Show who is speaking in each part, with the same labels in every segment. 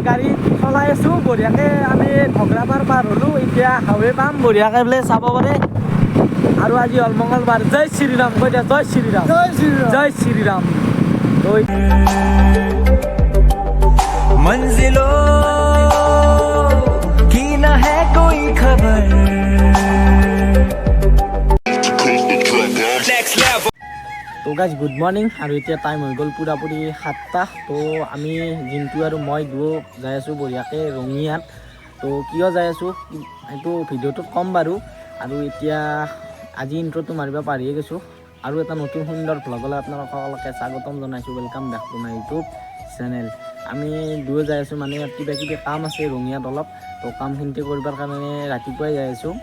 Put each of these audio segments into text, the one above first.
Speaker 1: গাড়ী চলাই আছোঁ বঢ়িয়াকৈ আমি ঘগ্ৰাপাৰ পাৰ হ'লোঁ এতিয়া হাৱে পাম বঢ়িয়াকৈ বোলে চাব পাৰে আৰু আজি হ'ল মঙলবাৰ জয় শ্ৰীৰাম কৈ দিয়া জয় শ্ৰীৰাম জয় শ্ৰীৰাম
Speaker 2: मंजिलों की न है कोई खबर
Speaker 1: তো গাইজ গুড মৰ্ণিং আৰু এতিয়া টাইম হৈ গ'ল পুৰাপুৰি 7টা তো আমি জিন্তু আৰু মই দুয়ো যাই আছোঁ বঢ়িয়াকৈ ৰঙিয়াত তো কিয় যাই আছোঁ সেইটো ভিডিঅ'টোত ক'ম বাৰু আৰু এতিয়া আজি ইণ্ট্ৰ'টো মাৰিব পাৰিয়ে গৈছোঁ আৰু এটা নতুন সুন্দৰ ভ্লগলৈ আপোনালোকে স্বাগতম জনাইছোঁ welcome back to my YouTube channel আমি দুয়ো যাই আছোঁ মানে কিবা কিবি কাম আছে ৰঙিয়াত অলপ তো কামখিনি কৰিবৰ কাৰণে ৰাতিপুৱাই যাই আছোঁ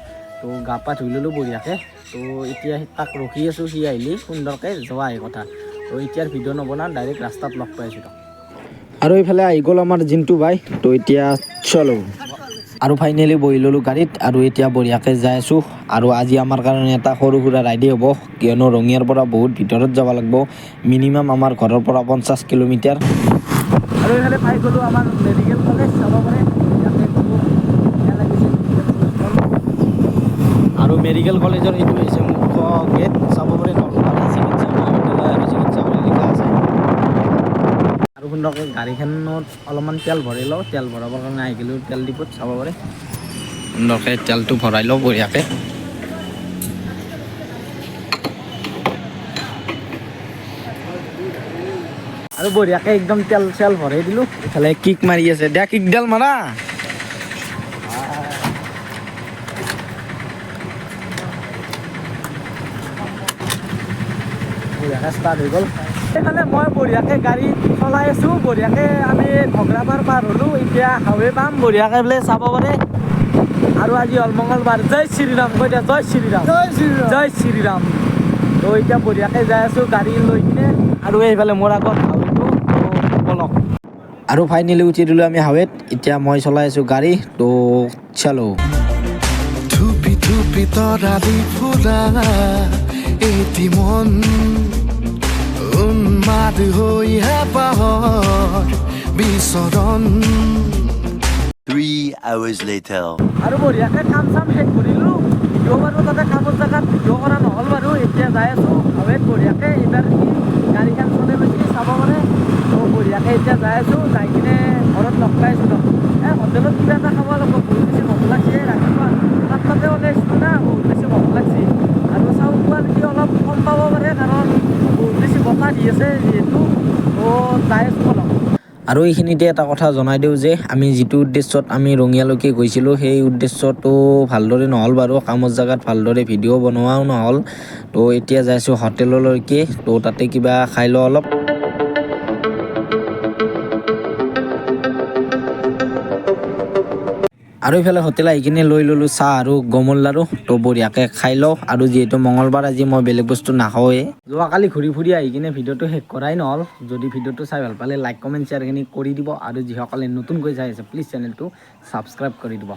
Speaker 1: তো গা পা ধুই ল'লোঁ বঢ়িয়াকৈ তো এতিয়া তাক ৰখি আছোঁ সি আহিলি সুন্দৰকৈ যোৱা এই কথা তো এতিয়াৰ ভিডিঅ' নবনাওঁ ডাইৰেক্ট ৰাস্তাত লগ পাই আছোঁ আৰু এইফালে আহি গ'ল আমাৰ জিন্তু বাই তো এতিয়া চলো আৰু ফাইনেলি বহি ল'লোঁ গাড়ীত আৰু এতিয়া বঢ়িয়াকৈ যাই আছোঁ আৰু আজি আমাৰ কাৰণে এটা সৰু সুৰা ৰাইডেই হ'ব কিয়নো ৰঙিয়াৰ পৰা বহুত ভিতৰত যাব লাগিব মিনিমাম আমাৰ ঘৰৰ পৰা 50 কিলোমিটাৰ আৰু এইফালে পাই গ'লোঁ আমাৰ মেডিকেল কলেজ চাব পাৰে আৰু মেডিকেল কলেজৰ এইটো হৈছে মুখ্য গেট চাব পাৰে নলবাৰী চিকিৎসা মহাবিদ্যালয় আৰু চিকিৎসালয় লিখা আছে আৰু সুন্দৰকৈ গাড়ীখনত অলপমান তেল ভৰাই লওঁ তেল ভৰাবৰ কাৰণে আহি গ'লোঁ তেল ডিপুত চাব পাৰে সুন্দৰকৈ তেলটো ভৰাই লওঁ বঢ়িয়াকৈ আৰু বঢ়িয়াকৈ একদম তেল চেল ভৰাই দিলোঁ ইফালে কিক মাৰি আছে দিয়া কিকডাল মাৰা বঢ়িয়াকৈ ষ্টাৰ্ট হৈ গ'ল সেইফালে মই বঢ়িয়াকৈ গাড়ী চলাই আছোঁ বঢ়িয়াকৈ আমি ঘগ্ৰাপাৰ পাৰ হ'লোঁ এতিয়া হাৱে পাম বঢ়িয়াকৈ বোলে চাব পাৰে আৰু আজি হ'ল মঙলবাৰ জয় শ্ৰীৰাম কৈ দিয়া জয় শ্ৰীৰাম জয় শ্ৰীৰাম তো এতিয়া বঢ়িয়াকৈ যাই আছোঁ গাড়ী লৈ কিনে আৰু এইফালে মোৰ আগত হাৱেটো বলক আৰু ফাইনেলি উঠি দিলোঁ আমি হাৱেত এতিয়া মই চলাই আছোঁ গাড়ী তো চলো
Speaker 2: থুপি থুপি তৰালি ফুৰা এটি মন উন্মাদ হৈ হেঁপাহৰ বিচৰণ
Speaker 3: 3 hours later.
Speaker 1: আৰু বঢ়িয়াকৈ কাম চাম শেষ কৰিলোঁ ভিডিঅ' বাৰু তাতে কামৰ জেগাত ভিডিঅ' কৰা নহ'ল বাৰু এতিয়া যাই আছোঁ হাৱেত বঢ়িয়াকৈ এইবাৰ গাড়ীখন চলাই লৈছে চাব পাৰে তো বঢ়িয়াকৈ এতিয়া যাই আছোঁ যাই কিনে ঘৰত লগ পাই আছোঁ এই হোটেলত কিবা এটা খাব লাগিব বহুত বেছি ভোক লাগছে ৰাতিপুৱা তাতে ওলাইছিলোঁ না বহুত বেছি ভোক লাগছে আৰু চাউল কোৱালিটি অলপ কম পাব পাৰে কাৰণ বহুত বেছি বতাহ দি আছে যিহেতু তো যাই আছোঁ অলপ আৰু এইখিনিতে এটা কথা জনাই দিওঁ যে আমি যিটো উদ্দেশ্যত আমি ৰঙিয়ালৈকে গৈছিলোঁ সেই উদ্দেশ্যটো ভালদৰে নহ'ল বাৰু কামৰ জেগাত ভালদৰে ভিডিঅ' বনোৱাও নহ'ল তো এতিয়া যাইছোঁ হোটেললৈকে তো তাতে কিবা খাই লওঁ অলপ আৰু এইফালে হোটেল আহি কিনে লৈ ল'লোঁ চাহ আৰু গমল লাৰু তো বঢ়িয়াকৈ খাই লওঁ আৰু যিহেতু মঙলবাৰ আজি মই বেলেগ বস্তু নাখাওঁৱেই যোৱাকালি ঘূৰি ফুৰি আহি কিনে ভিডিঅ'টো শেষ কৰাই নহ'ল যদি ভিডিঅ'টো চাই ভাল পালে লাইক কমেণ্ট শ্বেয়াৰখিনি কৰি দিব আৰু যিসকলে নতুনকৈ চাই আছে প্লিজ চেনেলটো ছাবস্ক্ৰাইব কৰি দিব